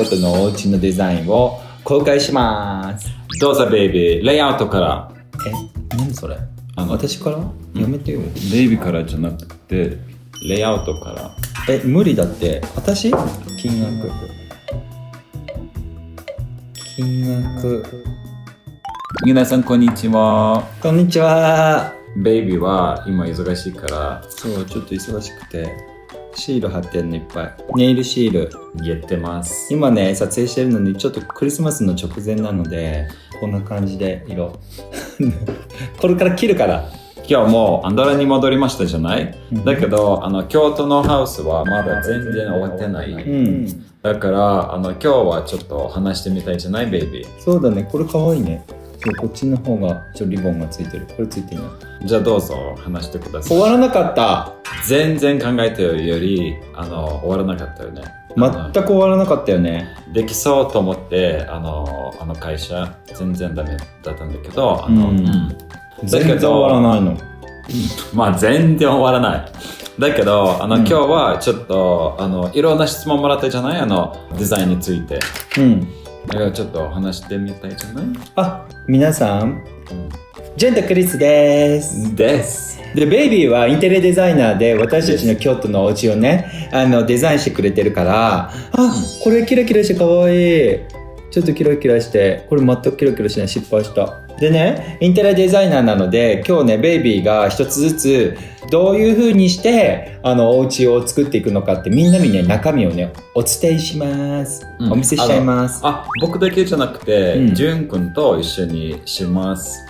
京都のお家のデザインを公開します。どうぞベイビー、レイアウトから。何それ？私から？やめてよ。ベイビーからじゃなくてレイアウトから。無理だって。私？金額。皆さんこんにちは。こんにちは。ベイビーは今忙しいから。そう、ちょっと忙しくてシール貼ってんのいっぱい。ネイルシールやってます。今ね撮影してるのにちょっとクリスマスの直前なのでこんな感じで色これから切るから。今日もアンドラに戻りましたじゃない、だけど京都のハウスはまだ全然終わってない、だから今日はちょっと話してみたいじゃないベイビー。そうだね、これかわいいね。こっちの方がリボンがついてる。これついていない。じゃあどうぞ話してください。終わらなかった。全然考えてるより終わらなかったよね。全く終わらなかったよね。できそうと思って会社全然ダメだったんだけど全然終わらないの。まあ全然終わらない。だけど今日はちょっといろんな質問もらったじゃないデザインについて。だからちょっと話してみたいじゃない？皆さん、ジェンとクリスです。で、ベイビーはインテリアデザイナーで私たちの京都のお家をね、デザインしてくれてるから、これキラキラしてかわいい。ちょっとキラキラして、これ全くキラキラしない、失敗した。でね、インテリアデザイナーなので、今日ね、ベイビーが一つずつどういう風にしてお家を作っていくのかってみんなにね、中身をね、お伝えします。お見せしちゃいます。僕だけじゃなくて、ジュン君と一緒にします。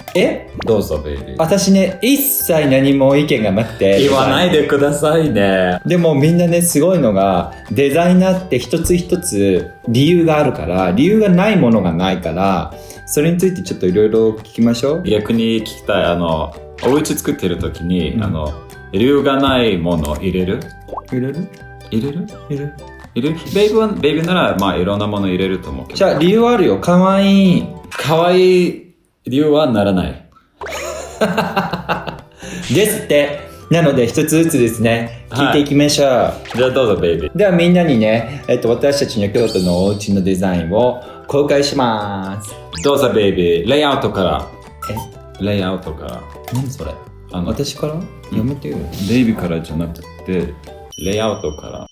どうぞベイビー。私ね、一切何も意見がなくて。言わないでくださいね。でもみんなね、すごいのが、デザイナーって一つ一つ理由があるから、理由がないものがないから、それについてちょっといろいろ聞きましょう。逆に聞きたい。お家作ってる時に、理由がないもの入れる？入れる？ベイビーなら、まあいろんなもの入れると思うけど。じゃあ理由はあるよ。かわいい。かわいい理由はならない。ですって。なので一つずつですね、聞いていきましょう。じゃあどうぞベイビー。ではみんなにね、私たちの京都のお家のデザインを公開します。どうぞベイビー、レイアウトから。レイアウトから。何それ？私から？やめてよ。ベイビーからじゃなくて、レイアウトから。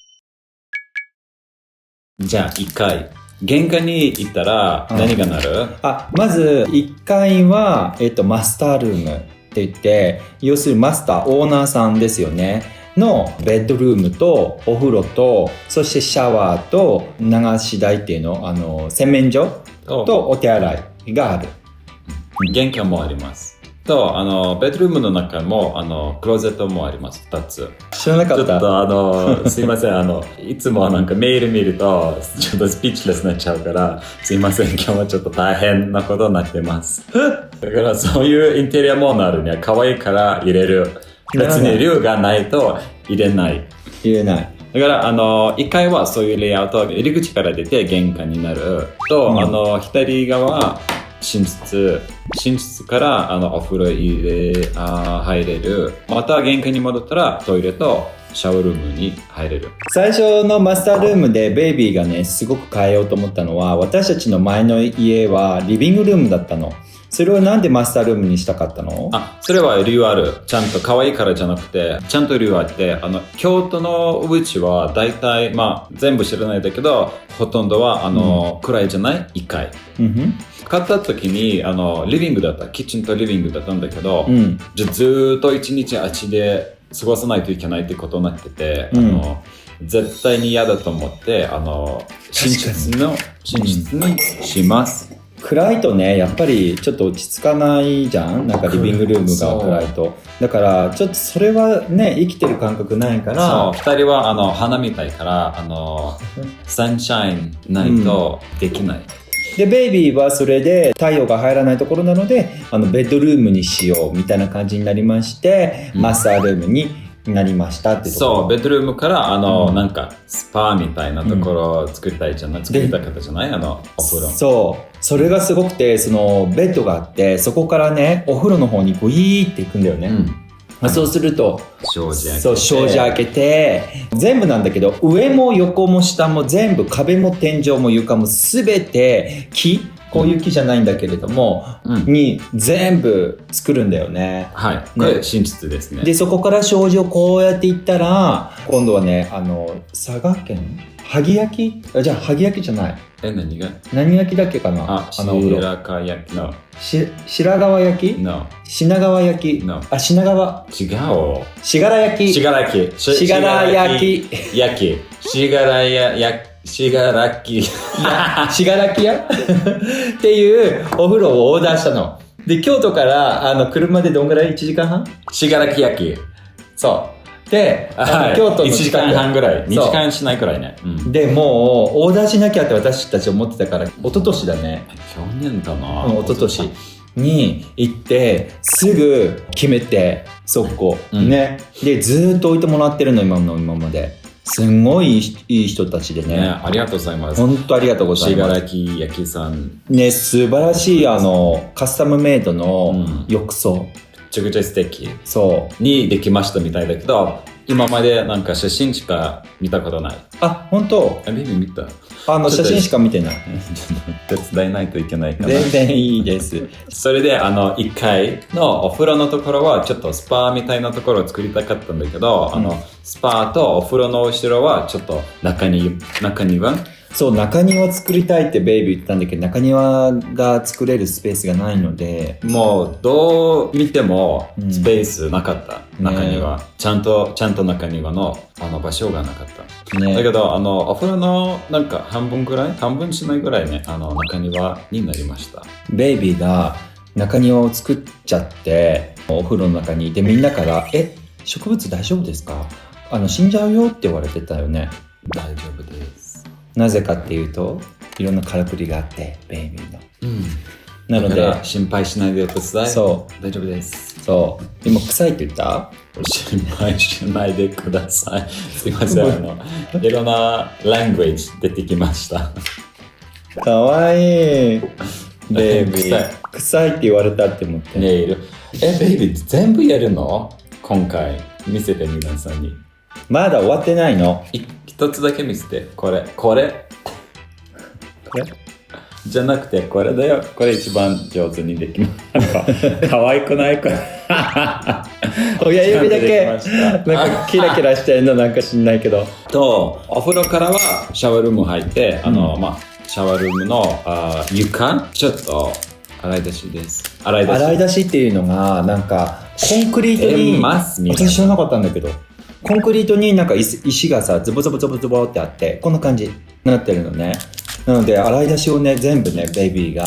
じゃあ1回。玄関に行ったら何がなる？まず1階は、マスタールームって言って、要するにマスター、オーナーさんですよね。のベッドルームとお風呂と、そしてシャワーと流し台っていうの、洗面所とお手洗いがある。玄関もあります。と、ベッドルームの中も、クローゼットもあります。2つ。知らなかった。ちょっとすいません。いつもなんかメール見ると、ちょっとスピーチレスになっちゃうから、すいません。今日はちょっと大変なことになってます。だからそういうインテリアもなるには可愛いから入れる。別に理由がないと入れない。入れない。だから1階はそういうレイアウト、入り口から出て玄関になると、左側寝室からお風呂入れる。また玄関に戻ったらトイレとシャワールームに入れる。最初のマスタールームでベイビーがねすごく変えようと思ったのは、私たちの前の家はリビングルームだったの。それをなんでマスタールームにしたかったの？それは理由ある。ちゃんと可愛いからじゃなくて、ちゃんと理由あって、京都のお家は大体、全部知らないんだけど、ほとんどは暗いじゃない？ 1 階。買った時にリビングだった、キッチンとリビングだったんだけど、じゃあずっと一日あっちで過ごさないといけないってことになってて、絶対に嫌だと思って寝室にします。暗いとねやっぱりちょっと落ち着かないじゃん。なんかリビングルームが暗いと。だからちょっとそれはね生きてる感覚ないから。そう、2人は花みたいからサンシャインないとできない。でベイビーはそれで太陽が入らないところなのでベッドルームにしようみたいな感じになりまして、マスタールームになりましたってところ。そう、ベッドルームからなんかスパみたいなところを作りたいじゃない、作りたかったじゃない、お風呂。そう、それがすごくて、そのベッドがあって、そこからねお風呂の方にグイーって行くんだよね。そうすると、障子開けて。そう、障子開けて、全部なんだけど、上も横も下も全部、壁も天井も床もすべて木、こういう木じゃないんだけれども、に全部作るんだよね。はい。これ寝室ですね。で、そこから障子をこうやって行ったら、今度はね、佐賀県萩焼き？じゃあ、萩焼きじゃない。何が？何焼きだっけかな？白川焼きの。白川焼き？ No。品川焼き？ No。品川。違う。しがら焼き。しがら焼き。しがら焼き。しがら焼き。しがらき。しがらき屋っていうお風呂をオーダーしたの。で、京都から車でどんぐらい？ 1 時間半？しがらき焼き。そう。で、京都の1時間半ぐらい。2時間しないくらいね。で、もう、オーダーしなきゃって私たち思ってたから、一昨年だね。去年だな。一昨年に行って、すぐ決めて、速攻。ね。で、ずーっと置いてもらってるの、今まで。すんごいいい人たちでね。ありがとうございます。本当ありがとうございます。しがらき焼きさん。ね、素晴らしいカスタムメイドの浴槽。めちゃくちゃ素敵。そう。にできましたみたいだけど、今までなんか写真しか見たことない。本当？見た。写真しか見てない。手伝えないといけないかな。全然いいです。それで1階のお風呂のところはちょっとスパみたいなところを作りたかったんだけど、スパとお風呂の後ろはちょっと中庭そう、中庭作りたいってベイビー言ったんだけど、中庭が作れるスペースがないので、もうどう見てもスペースなかった、中庭、ちゃんと中庭の場所がなかった、だけどお風呂のなんか半分しないぐらいね、中庭になりました。ベイビーが中庭を作っちゃってお風呂の中にいて、みんなから植物大丈夫ですか？死んじゃうよって言われてたよね。大丈夫です。なぜかっていうと、いろんなからくりがあって、ベイビーの。なので、心配しないでください。そう。大丈夫です。そう。今、臭いって言った？心配しないでください。すいません。いろんなラングエージ出てきました。かわいい。ベイビー。臭いって言われたって思って。ネイル。ベイビー全部やるの？今回。見せて皆さんに。まだ終わってないの。一つだけ見せて。これじゃなくてこれだよ。これ一番上手にできます。可愛くないこれ。親指だけなんかキラキラしてんのなんか知んないけど。お風呂からはシャワールーム入って、シャワールームの床ちょっと洗い出しです。洗い出しっていうのがなんかコンクリートに、私知らなかったんだけど、コンクリートになんか石がさズボズボってあって、こんな感じになってるのね。なので洗い出しをね全部ねベイビーが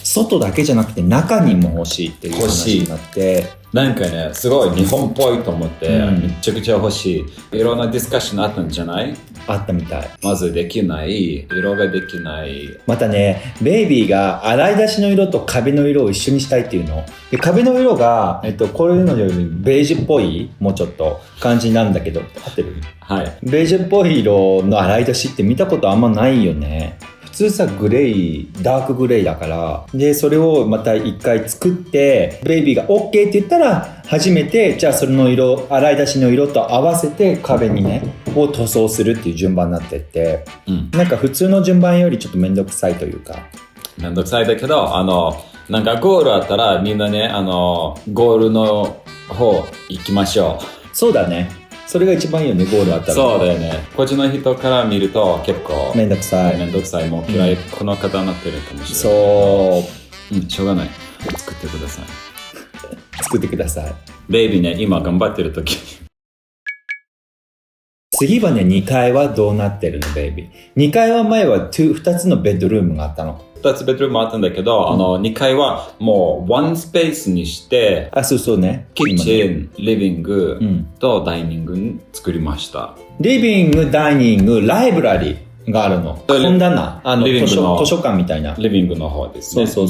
外だけじゃなくて中にも欲しいっていう話になって、なんかねすごい日本っぽいと思って、めちゃくちゃ欲しい。いろんなディスカッションあったんじゃない？あったみたい。まずできない、色ができない。またねベイビーが洗い出しの色と壁の色を一緒にしたいっていうので、壁の色が、こういうのよりベージュっぽいもうちょっと感じなんだけど、合ってる？はい。ベージュっぽい色の洗い出しって見たことあんまないよね。普通さグレイ、ダークグレイだから、でそれをまた一回作ってベイビーが OK って言ったら初めて、じゃあその色、洗い出しの色と合わせて壁にねを塗装するっていう順番になってって、なんか普通の順番よりちょっとめんどくさいというか、めんどくさいだけどなんかゴールあったらみんなねゴールの方行きましょう。そうだね、それが一番いいよね、ゴールあったら。そうだよね。こっちの人から見ると結構めんどくさい、もう嫌い、この方になってるかもしれない。そう、しょうがない。作ってください。作ってください。ベイビーね、今頑張ってる時。次はね、2階はどうなってるの、ベイビー。2階は前は2つのベッドルームがあったの。2つベッドルームあったんだけど、2階はもうワンスペースにして、そうね。キッチン、リビングとダイニングに作りました。リビング、ダイニング、ライブラリーがあるの。本棚、図書館みたいな。リビングの方ですね。そ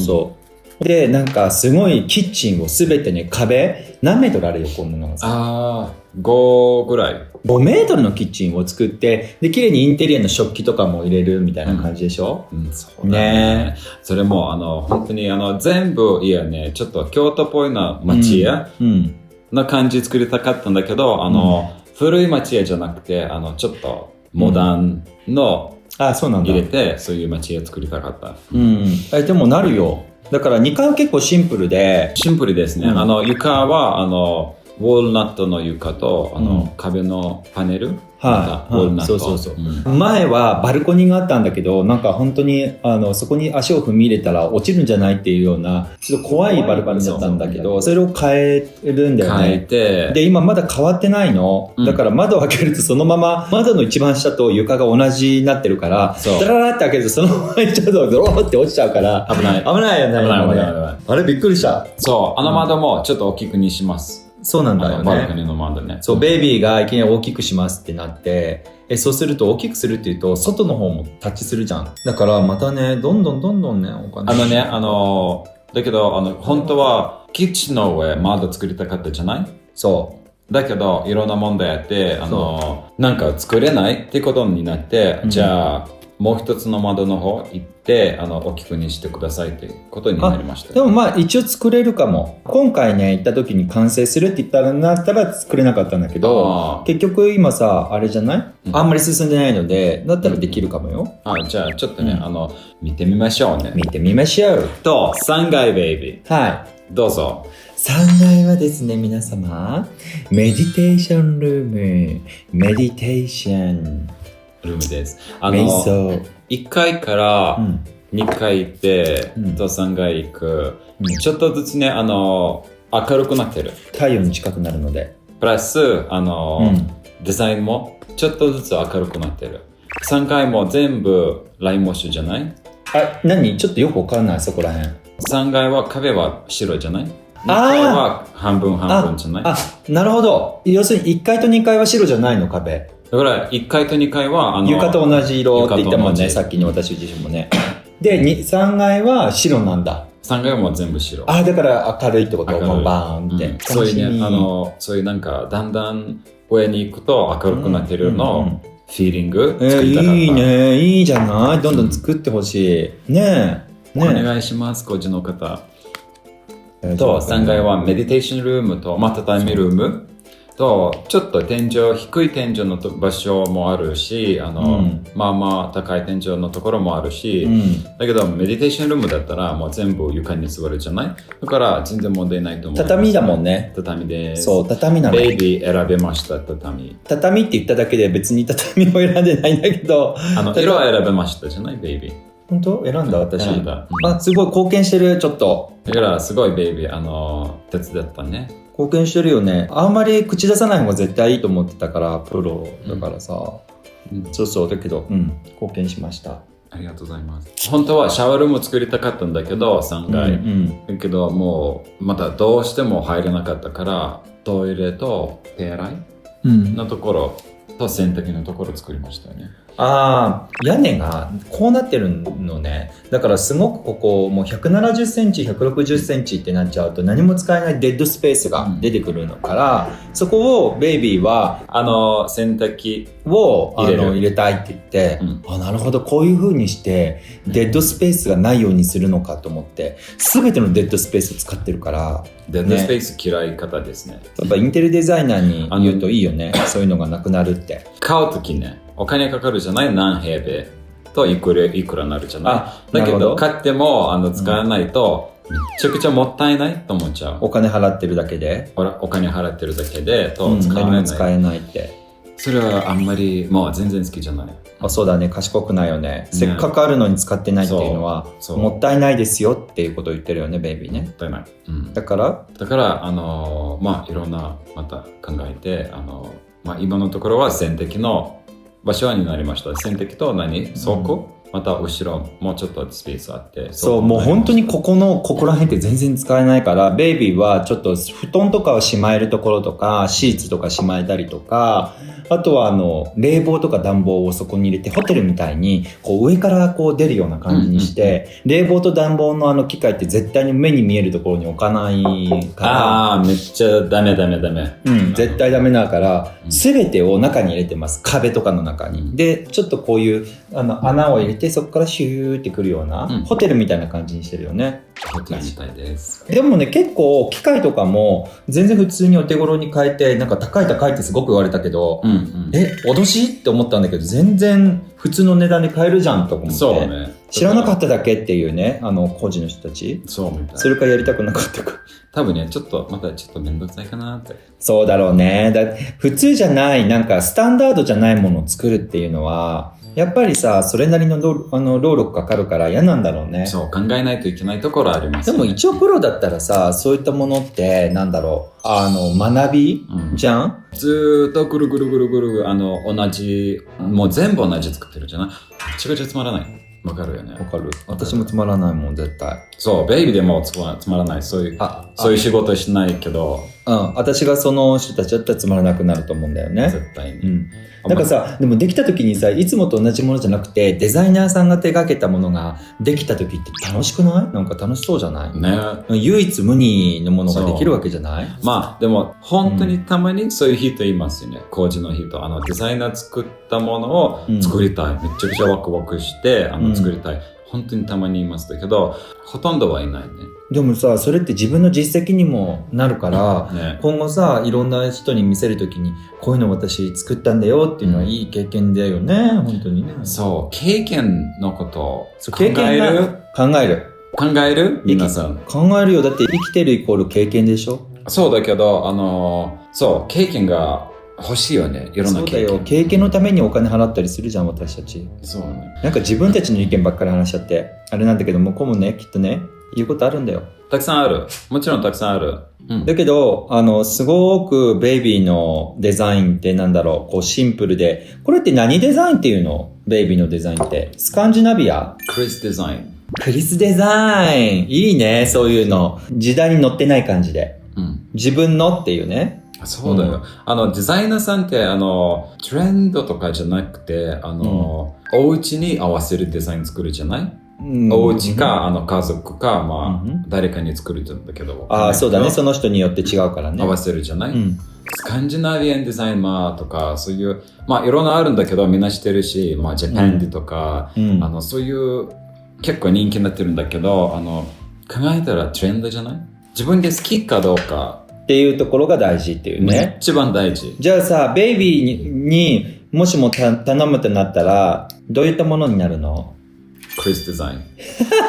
う。で、なんかすごいキッチンをすべてね、壁、何メートルあるよ、こんなのが。5ぐらい。5メートルのキッチンを作って、で、綺麗にインテリアの食器とかも入れるみたいな感じでしょ？そうだね。それも、本当に全部、いやね、ちょっと京都っぽいな街や。な感じ作りたかったんだけど、古い町屋じゃなくて、ちょっとモダンのそうなんだ。入れて、そういう町屋作りたかった。でもなるよ。だから2階は結構シンプルで。シンプルですね。床は、ウォールナットの床と、壁のパネル。ウォールナット。そう。前はバルコニーがあったんだけど、なんか本当に、そこに足を踏み入れたら落ちるんじゃないっていうような、ちょっと怖いバルコニーだったんだけど、それを変えるんだよね。変えて。で、今まだ変わってないの。だから窓を開けるとそのまま、窓の一番下と床が同じになってるから、ダララって開けるとそのままちょっとドローって落ちちゃうから、危ないよね。危ない。あれびっくりした。そう、窓もちょっと大きくにします。そうなんだよね。バルコニーの窓ね。そう、ベイビーがいきなり大きくしますってなって、そうすると大きくするっていうと、外の方もタッチするじゃん。だからまたね、どんどんね、お金。だけど、本当は、キッチンの上、窓作りたかったじゃない？そう。だけど、いろんな問題あって、なんか作れないってことになって、じゃあ、もう一つの窓の方行って、大きくにしてくださいってことになりました。でもまあ一応作れるかも。今回ね、行った時に完成するって言ったらなったら作れなかったんだけど、結局今さ、あれじゃない？あんまり進んでないので、だったらできるかもよ。じゃあちょっとね、見てみましょうね。見てみましょう。と、3階ベイビー。はい。どうぞ。3階はですね、皆様、メディテーションルーム、メディテーションルームです。瞑想。1階から2階行って、と3階行く。ちょっとずつね、明るくなってる。太陽に近くなるので。プラス、デザインもちょっとずつ明るくなってる。3階も全部ラインモッシュじゃない？何？ちょっとよくわかんない、そこらへん。3階は壁は白じゃない？2階は半分じゃない？なるほど。要するに1階と2階は白じゃないの、壁。だから1階と2階は床と同じ色って言ったもんね、さっきに私自身もね。で、3階は白なんだ。3階はもう全部白。だから明るいってこと？もうバーンって。そういうね、そういうなんかだんだん上に行くと明るくなってるのフィーリング作りたかった。いいね、いいじゃない。どんどん作ってほしい。ねえ。お願いします、こっちの方。と、3階はメディテーションルームと、畳ルームと、ちょっと低い天井の場所もあるし、まあまあ高い天井のところもあるし、だけどメディテーションルームだったらもう全部床に座るじゃない？だから全然問題ないと思う。畳だもんね。畳です。そう、畳なの。ベイビー選べました、畳。畳って言っただけで別に畳を選んでないんだけど。色は選べましたじゃない？ベイビー。本当？選んだ私。選んだ。すごい貢献してる、ちょっと。だからすごいベイビー、手伝ったね。貢献してるよね。あんまり口出さない方が絶対いいと思ってたから、プロだからさ。そう、だけど、貢献しました。ありがとうございます。本当はシャワールーム作りたかったんだけど、3階。だけど、もう、またどうしても入れなかったから、トイレと手洗いのところと洗濯機のところを作りましたよね。屋根がこうなってるのね。だからすごくここもう170センチ160センチってなっちゃうと何も使えないデッドスペースが出てくるのから、そこをベイビーは洗濯機を入れたいって言って、なるほど、こういう風にしてデッドスペースがないようにするのかと思って、全てのデッドスペースを使ってるから。デッドスペース嫌い方ですね。やっぱインテリデザイナーに言うといいよね。そういうのがなくなるって。買うときね、お金かかるじゃない？何平米といくらなるじゃない？だけど買っても使わないとめちゃくちゃもったいないと思っちゃう。お金払ってるだけでお金払ってるだけでと使わない、何も使えないって。それはあんまりもう全然好きじゃない。そうだね、賢くないよね。せっかくあるのに使ってないっていうのはもったいないですよっていうことを言ってるよね、ベイビーね。もったいない、だからいろんなまた考えて今のところは洗濯機の場所になりました。洗濯機と倉庫、また後ろもうちょっとスペースあって、そう、もう本当にここら辺って全然使えないから、ベイビーはちょっと布団とかをしまえるところとかシーツとかしまえたりとか、あとは冷房とか暖房をそこに入れて、ホテルみたいにこう上からこう出るような感じにして、冷房と暖房の機械って絶対に目に見えるところに置かないから。めっちゃダメ。絶対ダメだから、全てを中に入れてます。壁とかの中に。で、ちょっとこういう穴を入れて、そこからシューってくるような、ホテルみたいな感じにしてるよね。ホテルみたいです。でもね、結構機械とかも全然普通にお手頃に買えて、なんか高いってすごく言われたけど、脅しって思ったんだけど、全然普通の値段で買えるじゃんと思って。そうね。知らなかっただけっていうね、工事の人たち。そうみたい。それからやりたくなかったか。多分ね、またちょっとめんどくさいかなって。そうだろうね。普通じゃない、なんかスタンダードじゃないものを作るっていうのは、やっぱりさ、それなりの労力かかるから嫌なんだろうね。そう、考えないといけないところありますよね。でも一応プロだったらさ、そういったものって、学び、じゃんずーっとぐるぐるぐるぐる、同じ、もう全部同じ作ってるじゃない。違うつまらない。わかるよね。わかる。私もつまらないもん、絶対。そう、ベイビーでもつまらない。そういう仕事しないけど。私がその人たちだったらつまらなくなると思うんだよね。絶対に。なんかさ、でもできた時にさ、いつもと同じものじゃなくて、デザイナーさんが手掛けたものができた時って楽しくない？なんか楽しそうじゃないね。唯一無二のものができるわけじゃない？まあ、でも、本当にたまにそういう人いますよね。工事の人。デザイナー作ったものを作りたい。めちゃくちゃワクワクして、作りたい。本当にたまにいますだけど、ほとんどはいないね。でもさ、それって自分の実績にもなるから、今後さ、いろんな人に見せるときに、こういうの私作ったんだよっていうのはいい経験だよね、本当にね。そう、経験のことを考える皆さん。考えるよ。だって生きてるイコール経験でしょ？そうだけど、そう、経験が欲しいよね。いろんな経験。そうだよ。経験のためにお金払ったりするじゃん、私たち。そうね。なんか自分たちの意見ばっかり話しちゃって、あれなんだけど、向こうもね、きっとね、言うことあるんだよ。たくさんある。もちろんたくさんある。だけど、すごくベイビーのデザインってこうシンプルで、これって何デザインっていうの？ベイビーのデザインって。スカンジナビア？クリスデザイン。クリスデザイン。いいね、そういうの。時代に乗ってない感じで。自分のっていうね。そうだよ。デザイナーさんって、トレンドとかじゃなくて、お家に合わせるデザイン作るじゃない？お家か、家族か、誰かに作るんだけど。そうだね。その人によって違うからね。合わせるじゃない？スカンジナビアンデザインとか、そういう、いろんなあるんだけど、みんな知ってるし、ジャパンディとか、そういう、結構人気になってるんだけど、考えたらトレンドじゃない？自分で好きかどうか。っていうところが大事っていうね。一番大事。じゃあさ、ベイビーにもしも頼むとなったら、どういったものになるの？クリスデザイン。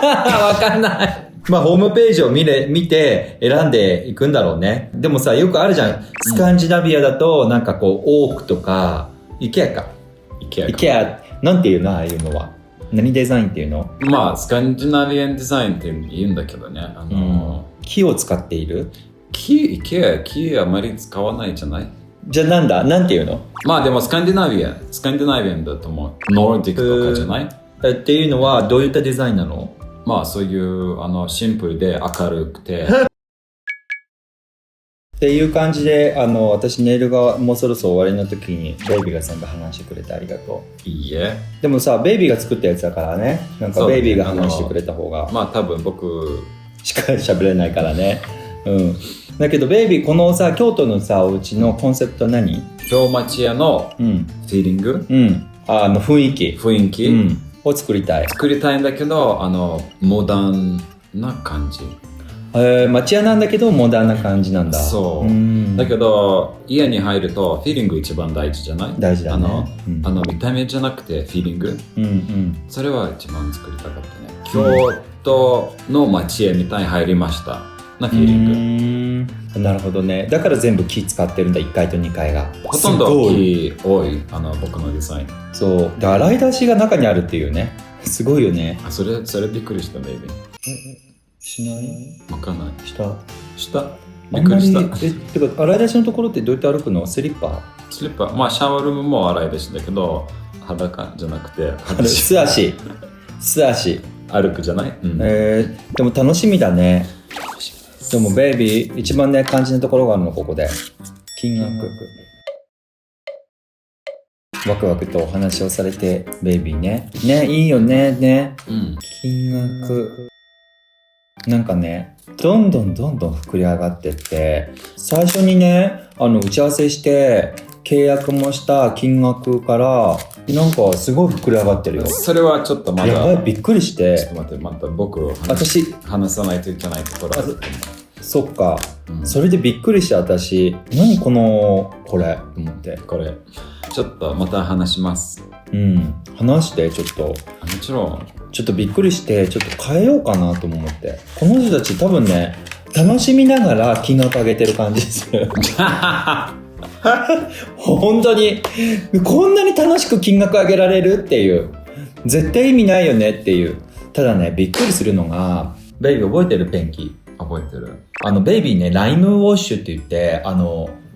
わかんない。ホームページを見て選んでいくんだろうね。でもさ、よくあるじゃん。スカンジナビアだと、オークとか、イケアか。イケア、なんていうの？ああいうのは。何デザインっていうの？スカンジナビアンデザインって言うんだけどね。木を使っている？木あまり使わないじゃない？じゃあなんていうの？でもスカンディナビアンだと思う。ノルディックとかじゃない？っていうのはどういったデザインなの？そういうシンプルで明るくてっていう感じで私ネイルがもうそろそろ終わりの時にベイビーが全部話してくれてありがとう。いいえ。でもさ、ベイビーが作ったやつだからね、ベイビーが話してくれた方が多分僕しか喋れないからね。だけどベイビー、このさ、京都のさ、お家のコンセプト何？京町屋のフィーリング、雰囲気、を作りたいんだけど、モダンな感じ。町屋なんだけどモダンな感じなんだ。そう。だけど家に入るとフィーリング一番大事じゃない？大事だね。見た目じゃなくてフィーリング。それは一番作りたかったね。京都の町屋みたいに入りましたなフィーリング。なるほどね。だから全部木使ってるんだ、1階と2階が。ほとんど木多い、僕のデザイン。そう。で、洗い出しが中にあるっていうね。すごいよね。それびっくりした、ベイビー。しない？わかんない。したびっくりした。てか、洗い出しのところってどうやって歩くの？スリッパ？シャワールームも洗い出しだけど、裸じゃなくて、素足。歩くじゃない？でも楽しみだね。でもベイビー、一番ね、肝心なところがあるの、ここで。金額。ワクワクとお話をされて、ベイビーね。ね、いいよね、ね。金額。なんかね、どんどん膨れ上がってって、最初にね、打ち合わせして契約もした金額からなんかすごい膨れ上がってるよ。それはちょっとまだやばい、びっくりして。ちょっと待って、また僕私話さないといけないところある。そっか、それでびっくりして私、何これと思って。これちょっとまた話します。話してちょっと。もちろん。ちょっとびっくりして、ちょっと変えようかなと思って。この人たち多分ね、楽しみながら金額上げてる感じでする。本当にこんなに楽しく金額上げられるっていう、絶対意味ないよねっていう。ただね、びっくりするのが、ベイビー覚えてる？ペンキ覚えてる。ベイビーね、ライムウォッシュって言って、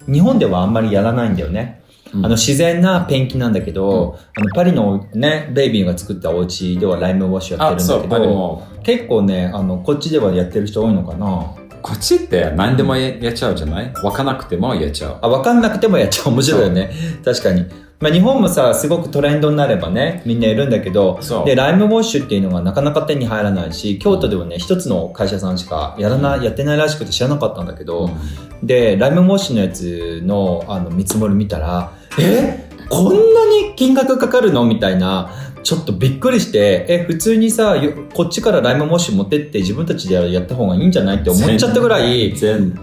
日本ではあんまりやらないんだよね。自然なペンキなんだけど、パリのね、ベイビーが作ったお家ではライムウォッシュやってるんだけど、結構ね、こっちではやってる人多いのかな。こっちって何でもやっちゃうじゃない？分かんなくてもやっちゃう。分かんなくてもやっちゃう。面白いよね。確かに。日本もさ、すごくトレンドになればね、みんなやるんだけど、で、ライムウォッシュっていうのがなかなか手に入らないし、京都ではね、一つの会社さんしかやってないらしくて知らなかったんだけど、で、ライムウォッシュのやつの、見積もり見たら、こんなに金額かかるのみたいな、ちょっとびっくりして、普通にさ、こっちからライムウォッシュ持ってって自分たちでやった方がいいんじゃないって思っちゃったぐらい、全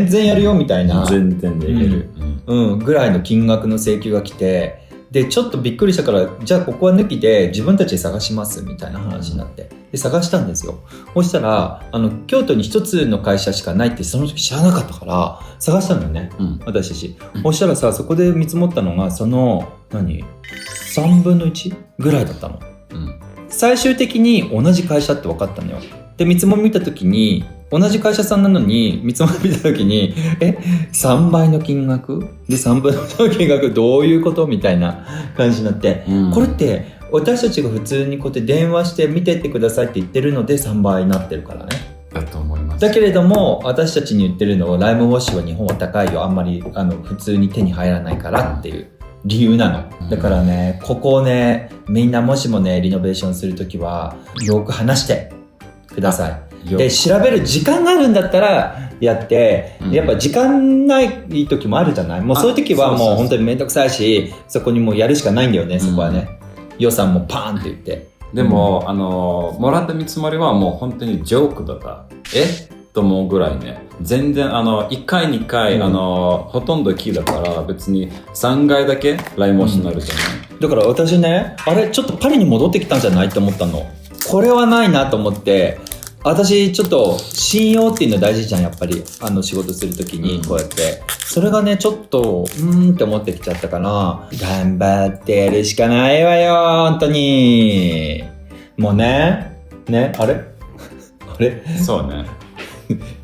然やるよみたいな。全然できる。ぐらいの金額の請求が来て、で、ちょっとびっくりしたから、じゃあここは抜きで自分たちで探しますみたいな話になって。で、探したんですよ。そしたら、京都に一つの会社しかないってその時知らなかったから、探したんだよね。私たち。そしたらさ、そこで見積もったのが、3分の1ぐらいだったの。最終的に同じ会社って分かったのよ。で、見積もり見た時に、同じ会社さんなのに、見積もり見た時に、3倍の金額で3分の1の金額どういうことみたいな感じになって、これって私たちが普通にこうやって電話して見てってくださいって言ってるので3倍になってるからね。だと思います。だけれども、私たちに言ってるのは、ライムウォッシュは日本は高いよ。あんまり、普通に手に入らないからっていう理由なの。だからね、ここをね、みんなもしもね、リノベーションするときは、よく話してください。で、調べる時間があるんだったらやって、やっぱ時間ない時もあるじゃない。もうそういう時はもう本当にめんどくさいし、そこにもうやるしかないんだよね、そこはね。予算もパーンって言って。でも、もらった見積もりはもう本当にジョークだった。と思うぐらいね。全然、1回2回、ほとんど木だから別に3回だけライムウォッシュになるじゃない。だから私ね、ちょっとパリに戻ってきたんじゃないって思ったの。これはないなと思って、私ちょっと信用っていうの大事じゃん、やっぱり仕事するときにこうやって、それがねちょっとって思ってきちゃったから、頑張ってやるしかないわよ本当に。もうねあれそうね。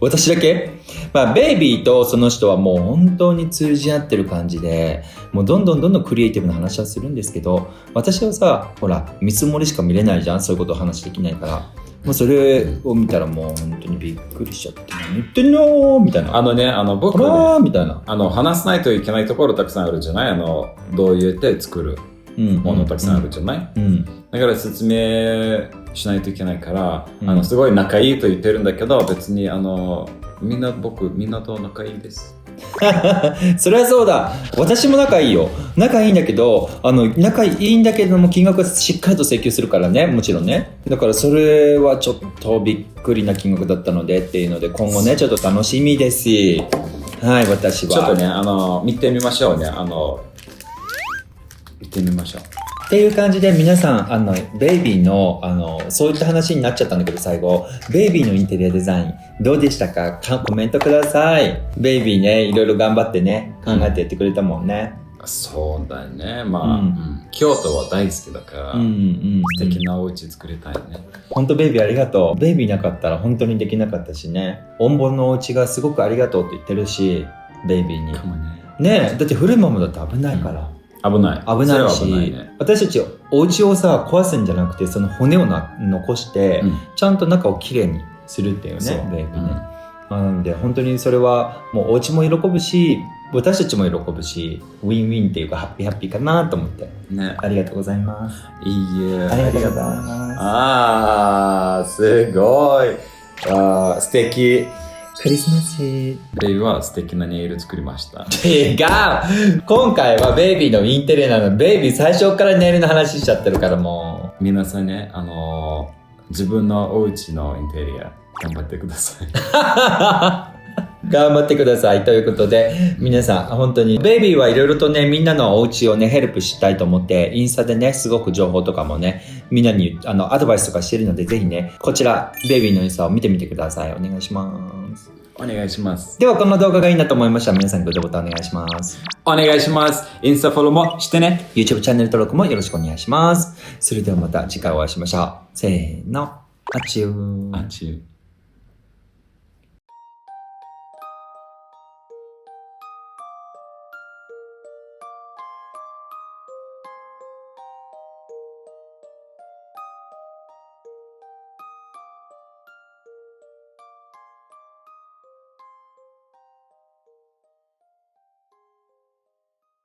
私だけ、ベイビーとその人はもう本当に通じ合ってる感じで、もうどんどんクリエイティブな話はするんですけど、私はさ、ほら見積もりしか見れないじゃん、そういうことを話できないから。もうそれを見たらもう本当にびっくりしちゃって、何言ってんのみたいな。僕はね、みたいな。話さないといけないところたくさんあるじゃない。どうやって作るものたくさんあるじゃない。だから説明しないといけないから、すごい仲いいと言ってるんだけど、別にみんなと仲いいです。それはそうだ。私も仲いいよ。仲いいんだけど、仲いいんだけども金額はしっかりと請求するからね、もちろんね。だからそれはちょっとびっくりな金額だったのでっていうので、今後ねちょっと楽しみです。はい、私は。ちょっとね、見てみましょうね。見てみましょう。っていう感じで皆さん、ベイビーの、そういった話になっちゃったんだけど、最後、ベイビーのインテリアデザイン、どうでしたか？コメントください。ベイビーね、いろいろ頑張ってね、考えてやってくれたもんね。そうだね。京都は大好きだから、素敵なお家作りたいね。ほんとベイビーありがとう。ベイビーなかったら本当にできなかったしね。おんぼのお家がすごくありがとうって言ってるし、ベイビーに。ねえ、だって古いままだと危ないから。危ないし、ね、私たちお家をさ壊すんじゃなくて、その骨を残して、ちゃんと中をきれいにするっていうね、ベイビーね。なので本当にそれはもうお家も喜ぶし、私たちも喜ぶし、ウィンウィンっていうかハッピーかなと思って、ね、ありがとうございます。いいえ、ありがとうございます。すごい。素敵。クリスマス。ベイビーは素敵なネイル作りました。違う。今回はベイビーのインテリアなの。ベイビー最初からネイルの話しちゃってるからもう。皆さんね、自分のお家のインテリア頑張ってください。頑張ってください。ということで、皆さん、本当に、ベイビーはいろいろとね、みんなのお家をね、ヘルプしたいと思って、インスタでね、すごく情報とかもね、みんなに、アドバイスとかしてるので、ぜひね、こちら、ベイビーのインスタを見てみてください。お願いします。お願いします。では、この動画がいいなと思いましたら、皆さん、グッドボタンお願いします。お願いします。インスタフォローもしてね。YouTube チャンネル登録もよろしくお願いします。それではまた次回お会いしましょう。せーの。あちゅー。あちゅー。